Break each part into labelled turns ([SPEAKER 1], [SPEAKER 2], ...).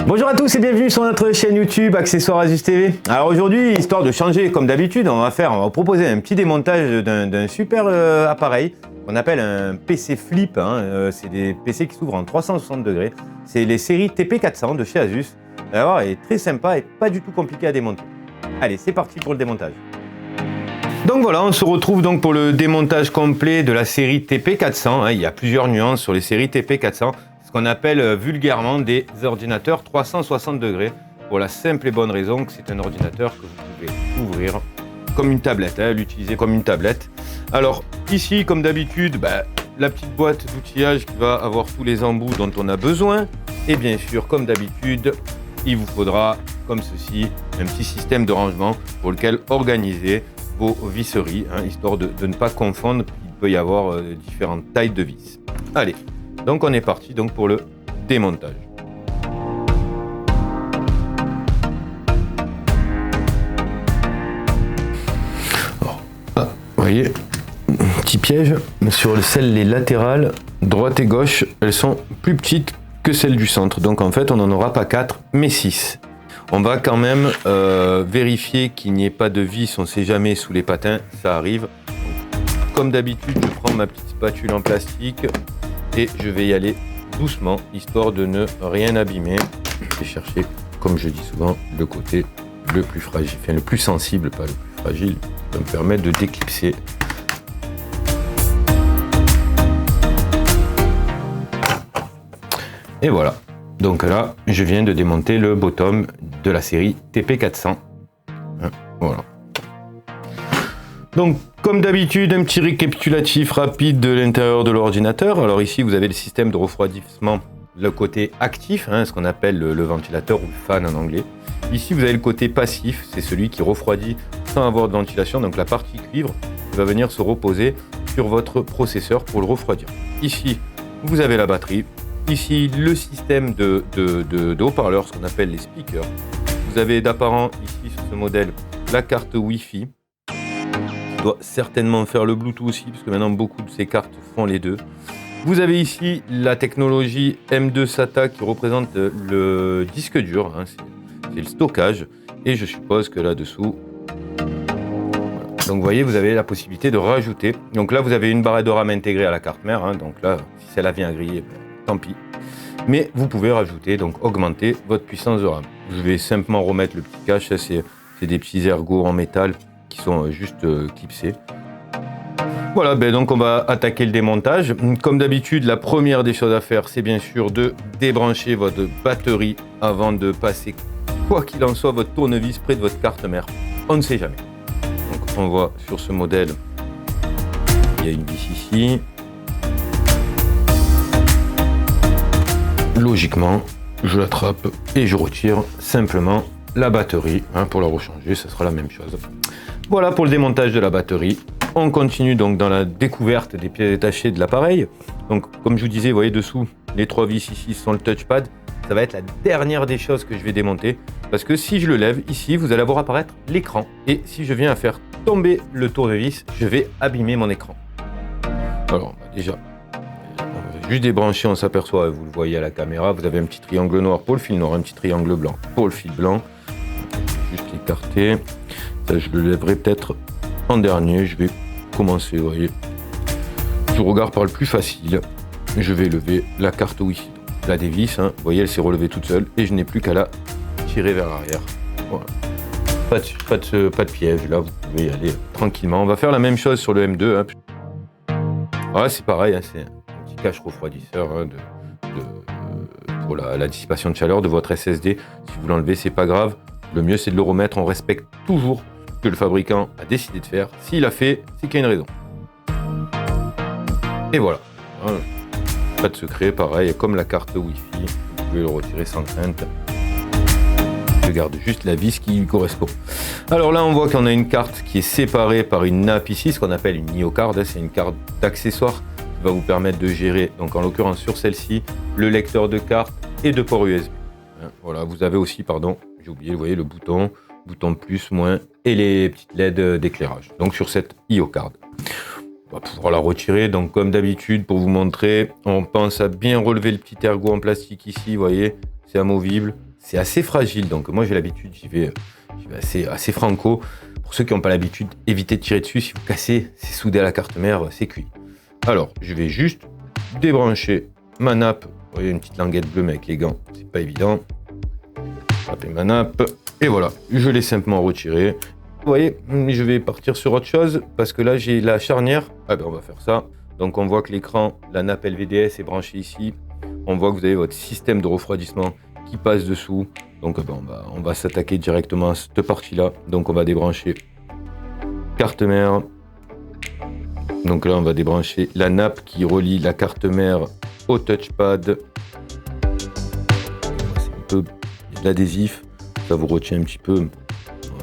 [SPEAKER 1] Bonjour à tous et bienvenue sur notre chaîne YouTube Accessoires Asus TV. Alors aujourd'hui, histoire de changer comme d'habitude, on va vous proposer un petit démontage d'un super appareil qu'on appelle un PC Flip. C'est des PC qui s'ouvrent en 360 degrés. C'est les séries TP400 de chez Asus. Vous allez voir, il est très sympa et pas du tout compliqué à démonter. Allez, c'est parti pour le démontage. Donc voilà, on se retrouve donc pour le démontage complet de la série TP400. Il y a plusieurs nuances sur les séries TP400. Ce qu'on appelle vulgairement des ordinateurs 360 degrés, pour la simple et bonne raison que c'est un ordinateur que vous pouvez ouvrir comme une tablette, l'utiliser comme une tablette. Alors ici, comme d'habitude, la petite boîte d'outillage qui va avoir tous les embouts dont on a besoin. Et bien sûr, comme d'habitude, il vous faudra, comme ceci, un petit système de rangement pour lequel organiser vos visseries, histoire de ne pas confondre. Il peut y avoir différentes tailles de vis. Allez. Donc on est parti donc pour le démontage. Vous voyez, petit piège sur les latérales, droite et gauche, elles sont plus petites que celles du centre. Donc en fait on n'en aura pas 4 mais 6. On va quand même vérifier qu'il n'y ait pas de vis, on ne sait jamais, sous les patins, ça arrive. Donc, comme d'habitude, je prends ma petite spatule en plastique. Et je vais y aller doucement, histoire de ne rien abîmer. Je vais chercher, comme je dis souvent, le côté le plus fragile, enfin le plus sensible, pas le plus fragile, qui va me permettre de déclipser. Et voilà. Donc là, je viens de démonter le bottom de la série TP400. Voilà. Donc, comme d'habitude, un petit récapitulatif rapide de l'intérieur de l'ordinateur. Alors ici, vous avez le système de refroidissement, le côté actif, ce qu'on appelle le ventilateur ou le fan en anglais. Ici, vous avez le côté passif, c'est celui qui refroidit sans avoir de ventilation. Donc la partie cuivre va venir se reposer sur votre processeur pour le refroidir. Ici, vous avez la batterie. Ici, le système de haut-parleurs, ce qu'on appelle les speakers. Vous avez d'apparent ici sur ce modèle la carte Wi-Fi. Doit certainement faire le Bluetooth aussi, parce que maintenant beaucoup de ces cartes font les deux. Vous avez ici la technologie M2 SATA qui représente le disque dur, c'est le stockage, et je suppose que là-dessous, voilà. Donc vous voyez, vous avez la possibilité de rajouter. Donc là, vous avez une barre de RAM intégrée à la carte mère, donc là, si celle-là vient à griller, tant pis. Mais vous pouvez rajouter, donc augmenter votre puissance de RAM. Je vais simplement remettre le petit cache, ça c'est des petits ergots en métal qui sont juste clipsés. Voilà, donc on va attaquer le démontage. Comme d'habitude, la première des choses à faire, c'est bien sûr de débrancher votre batterie avant de passer, quoi qu'il en soit, votre tournevis près de votre carte mère. On ne sait jamais. Donc on voit sur ce modèle, il y a une vis ici. Logiquement, je l'attrape et je retire simplement la batterie. Pour la rechanger, ça sera la même chose. Voilà pour le démontage de la batterie. On continue donc dans la découverte des pièces détachées de l'appareil. Donc comme je vous disais, vous voyez dessous, les 3 vis ici sont le touchpad. Ça va être la dernière des choses que je vais démonter. Parce que si je le lève ici, vous allez voir apparaître l'écran. Et si je viens à faire tomber le tournevis, je vais abîmer mon écran. Alors déjà, on va juste débrancher, on s'aperçoit, vous le voyez à la caméra, vous avez un petit triangle noir pour le fil noir, un petit triangle blanc pour le fil blanc. Juste l'écarter. Je le lèverai peut-être en dernier. Je vais commencer, vous voyez. Je regarde par le plus facile. Je vais lever la carte Wi-Fi. La dévisse, vous voyez, elle s'est relevée toute seule et je n'ai plus qu'à la tirer vers l'arrière. Voilà. Pas de piège, là, vous pouvez y aller tranquillement. On va faire la même chose sur le M2. C'est pareil, c'est un petit cache refroidisseur pour la dissipation de chaleur de votre SSD. Si vous l'enlevez, c'est pas grave. Le mieux, c'est de le remettre. On respecte toujours que le fabricant a décidé de faire. S'il a fait, c'est qu'il y a une raison. Et voilà. Pas de secret, pareil, comme la carte Wi-Fi, vous pouvez le retirer sans crainte. Je garde juste la vis qui lui correspond. Alors là, on voit qu'on a une carte qui est séparée par une nappe ici, ce qu'on appelle une IO card. C'est une carte d'accessoire qui va vous permettre de gérer, donc en l'occurrence sur celle-ci, le lecteur de carte et de port USB. Voilà, vous avez aussi, j'ai oublié, vous voyez le bouton plus, moins et les petites LED d'éclairage. Donc sur cette IO card. On va pouvoir la retirer. Donc comme d'habitude, pour vous montrer, on pense à bien relever le petit ergot en plastique ici, vous voyez, c'est amovible. c'est assez fragile. Donc moi j'ai l'habitude, j'y vais assez franco. Pour ceux qui n'ont pas l'habitude, évitez de tirer dessus. Si vous cassez, c'est soudé à la carte mère, c'est cuit. Alors, je vais juste débrancher ma nappe. Vous voyez, une petite languette bleue, mais avec les gants, c'est pas évident. Taper ma nappe. Et voilà, je l'ai simplement retiré. Vous voyez, je vais partir sur autre chose, parce que là, j'ai la charnière. Ah ben, on va faire ça. Donc, on voit que l'écran, la nappe LVDS est branchée ici. On voit que vous avez votre système de refroidissement qui passe dessous. Donc on va s'attaquer directement à cette partie-là. Donc on va débrancher carte mère. Donc là on va débrancher la nappe qui relie la carte mère au touchpad. C'est un peu de l'adhésif. Ça vous retient un petit peu.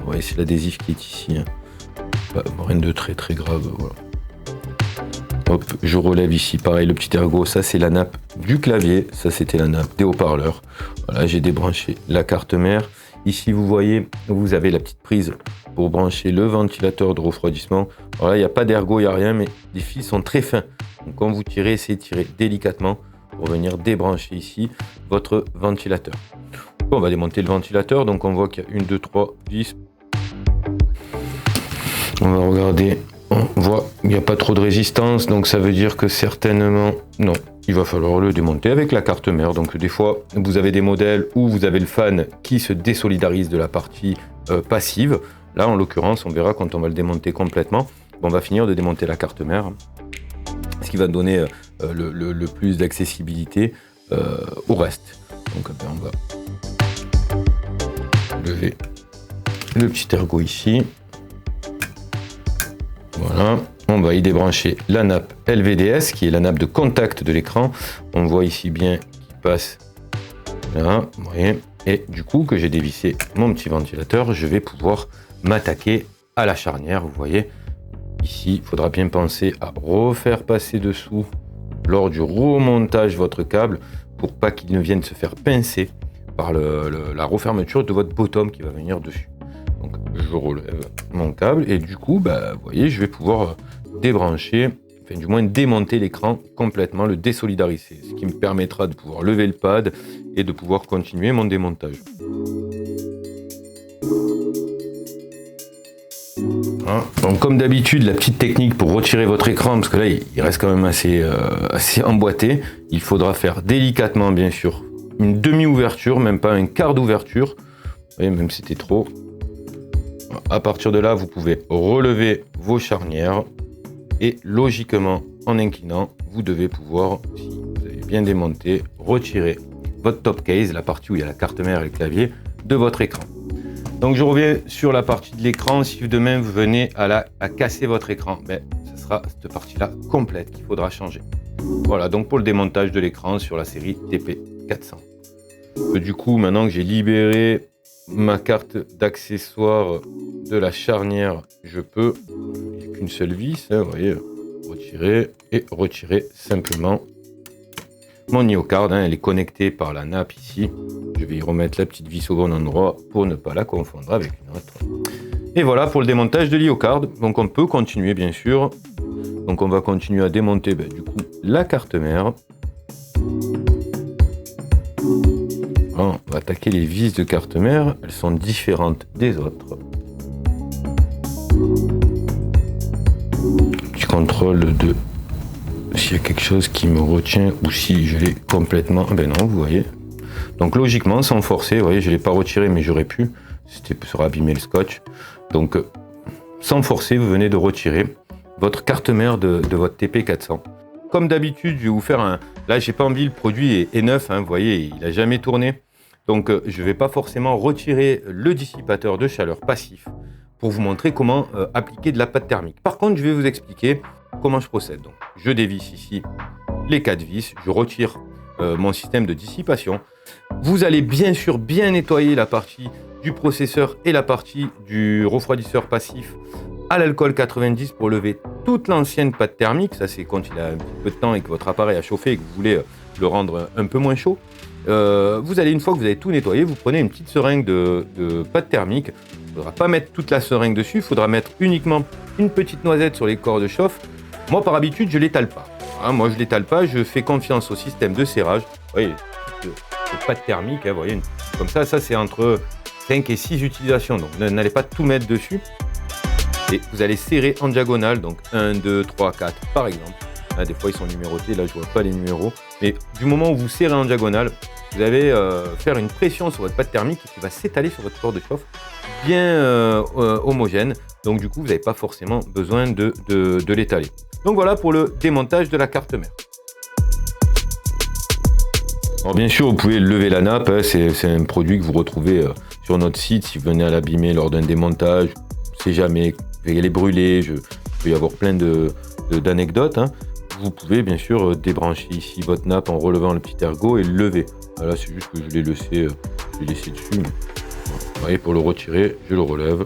[SPEAKER 1] Ouais, c'est l'adhésif qui est ici. Hein. Rien de très grave. Voilà. Hop, je relève ici, pareil, le petit ergot, ça c'est la nappe du clavier, ça c'était la nappe des haut-parleurs. Voilà, j'ai débranché la carte mère. Ici, vous voyez, vous avez la petite prise pour brancher le ventilateur de refroidissement. Alors là, il n'y a pas d'ergot, il n'y a rien, mais les fils sont très fins. Donc quand vous tirez, essayez de tirer délicatement pour venir débrancher ici votre ventilateur. On va démonter le ventilateur, donc on voit qu'il y a 1, 2, 3, 10. On va regarder. On voit qu'il n'y a pas trop de résistance, donc ça veut dire que certainement, non, il va falloir le démonter avec la carte mère. Donc des fois, vous avez des modèles où vous avez le fan qui se désolidarise de la partie passive. Là, en l'occurrence, on verra quand on va le démonter complètement. On va finir de démonter la carte mère, ce qui va donner le plus d'accessibilité au reste. Donc on va lever le petit ergot ici. Voilà, on va y débrancher la nappe LVDS qui est la nappe de contact de l'écran. On voit ici bien qu'il passe là, vous voyez. Et du coup que j'ai dévissé mon petit ventilateur, je vais pouvoir m'attaquer à la charnière. Vous voyez, ici, il faudra bien penser à refaire passer dessous lors du remontage votre câble pour pas qu'il ne vienne se faire pincer par la refermeture de votre bottom qui va venir dessus. Donc je relève mon câble et du coup, vous voyez, je vais pouvoir débrancher, enfin du moins démonter l'écran complètement, le désolidariser, ce qui me permettra de pouvoir lever le pad et de pouvoir continuer mon démontage. Hein, donc comme d'habitude, la petite technique pour retirer votre écran, parce que là il reste quand même assez emboîté, il faudra faire délicatement bien sûr une demi-ouverture, même pas un quart d'ouverture, vous voyez, même si c'était trop. À partir de là, vous pouvez relever vos charnières et logiquement, en inclinant, vous devez pouvoir, si vous avez bien démonté, retirer votre top case, la partie où il y a la carte mère et le clavier, de votre écran. Donc je reviens sur la partie de l'écran. Si demain vous venez à casser votre écran, ce sera cette partie-là complète qu'il faudra changer. Voilà, donc pour le démontage de l'écran sur la série TP400. Du coup, maintenant que j'ai libéré ma carte d'accessoire de la charnière, je peux, j'ai qu'une seule vis, hein, vous voyez, retirer simplement mon IO-card, hein, elle est connectée par la nappe ici. Je vais y remettre la petite vis au bon endroit pour ne pas la confondre avec une autre. Et voilà pour le démontage de l'IO-card. Donc on peut continuer bien sûr. Donc on va continuer à démonter du coup la carte mère. On va attaquer les vis de carte mère, elles sont différentes des autres. Petit contrôle de s'il y a quelque chose qui me retient ou si je l'ai complètement. Ben non, vous voyez. Donc logiquement, sans forcer, vous voyez, je ne l'ai pas retiré, mais j'aurais pu. C'était pour abîmer le scotch. Donc sans forcer, vous venez de retirer votre carte mère de votre TP400. Comme d'habitude, je vais vous faire un. Là, j'ai pas envie, le produit est neuf, hein, vous voyez, il n'a jamais tourné. Donc je ne vais pas forcément retirer le dissipateur de chaleur passif pour vous montrer comment appliquer de la pâte thermique. Par contre, je vais vous expliquer comment je procède. Donc, je dévisse ici les 4 vis, je retire mon système de dissipation. Vous allez bien sûr bien nettoyer la partie du processeur et la partie du refroidisseur passif à l'alcool 90 pour lever toute l'ancienne pâte thermique. Ça, c'est quand il a un petit peu de temps et que votre appareil a chauffé et que vous voulez le rendre un peu moins chaud. Vous allez, une fois que vous avez tout nettoyé, vous prenez une petite seringue de pâte thermique. Il ne faudra pas mettre toute la seringue dessus, il faudra mettre uniquement une petite noisette sur les corps de chauffe. Moi, par habitude, je ne l'étale pas. Hein, moi, je ne l'étale pas, je fais confiance au système de serrage. Vous voyez, de pâte thermique, hein, vous voyez, une comme ça. Ça, c'est entre 5 et 6 utilisations. Donc, n'allez pas tout mettre dessus. Et vous allez serrer en diagonale. Donc, 1, 2, 3, 4, par exemple. Là, des fois, ils sont numérotés. Là, je ne vois pas les numéros. Mais du moment où vous serrez en diagonale, vous allez faire une pression sur votre pâte thermique qui va s'étaler sur votre corps de chauffe bien homogène. Donc, du coup, vous n'avez pas forcément besoin de l'étaler. Donc, voilà pour le démontage de la carte mère. Alors bien sûr, vous pouvez lever la nappe, hein, c'est un produit que vous retrouvez sur notre site. Si vous venez à l'abîmer lors d'un démontage, on ne sait jamais, vous allez les brûler, il peut y avoir plein d'anecdotes. Hein. Vous pouvez bien sûr débrancher ici votre nappe en relevant le petit ergot et le lever. Là, c'est juste que je l'ai laissé dessus. Mais, vous voyez, pour le retirer, je le relève.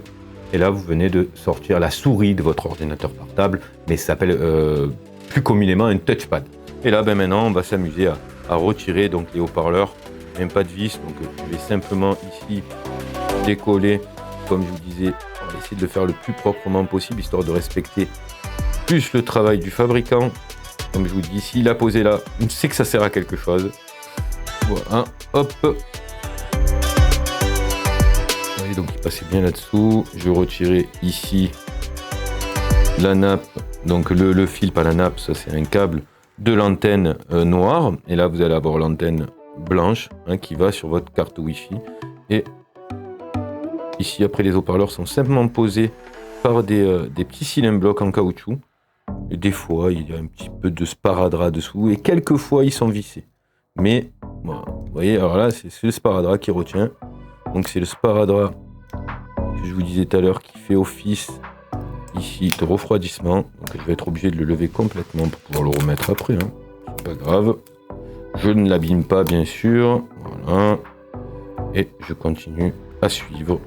[SPEAKER 1] Et là, vous venez de sortir la souris de votre ordinateur portable, mais ça s'appelle plus communément un touchpad. Et là, maintenant, on va s'amuser à retirer donc les haut-parleurs, même pas de vis, donc je vais simplement ici décoller, comme je vous disais, on va essayer de le faire le plus proprement possible, histoire de respecter plus le travail du fabricant. Comme je vous dis, s'il a posé là, on sait que ça sert à quelque chose. Voilà, hop. Vous voyez, donc il passait bien là-dessous. Je vais retirer ici la nappe, donc le fil, pas la nappe, ça c'est un câble de l'antenne noire, et là vous allez avoir l'antenne blanche qui va sur votre carte Wi-Fi. Et ici après, les haut-parleurs sont simplement posés par des petits cylindres blocs en caoutchouc, et des fois il y a un petit peu de sparadrap dessous, et quelques fois ils sont vissés, mais voilà, vous voyez, alors là c'est le sparadrap qui retient. Donc c'est le sparadrap que je vous disais tout à l'heure qui fait office ici de refroidissement. Donc je vais être obligé de le lever complètement pour pouvoir le remettre après, hein. C'est pas grave, je ne l'abîme pas bien sûr. Voilà, et je continue à suivre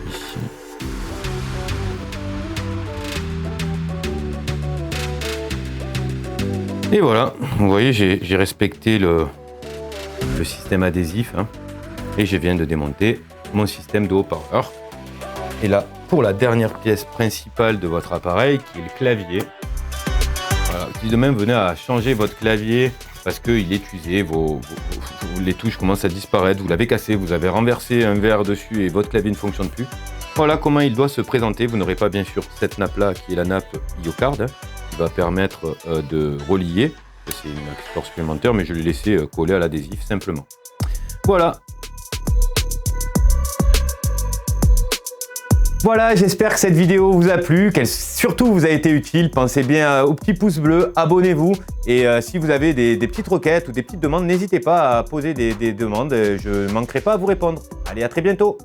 [SPEAKER 1] ici. Et voilà, vous voyez, j'ai respecté le système adhésif, hein, et je viens de démonter mon système de haut-parleur. Et là, pour la dernière pièce principale de votre appareil, qui est le clavier. Voilà, si de même venez à changer votre clavier parce qu'il est usé, les touches commencent à disparaître, vous l'avez cassé, vous avez renversé un verre dessus et votre clavier ne fonctionne plus. Voilà comment il doit se présenter. Vous n'aurez pas bien sûr cette nappe-là qui est la nappe IoCard, hein, qui va permettre de relier. C'est une accessoire supplémentaire, mais je l'ai laissé coller à l'adhésif simplement. Voilà. Voilà, j'espère que cette vidéo vous a plu, qu'elle surtout vous a été utile. Pensez bien au petit pouce bleu, abonnez-vous. Et si vous avez des petites requêtes ou des petites demandes, n'hésitez pas à poser des demandes. Je ne manquerai pas à vous répondre. Allez, à très bientôt.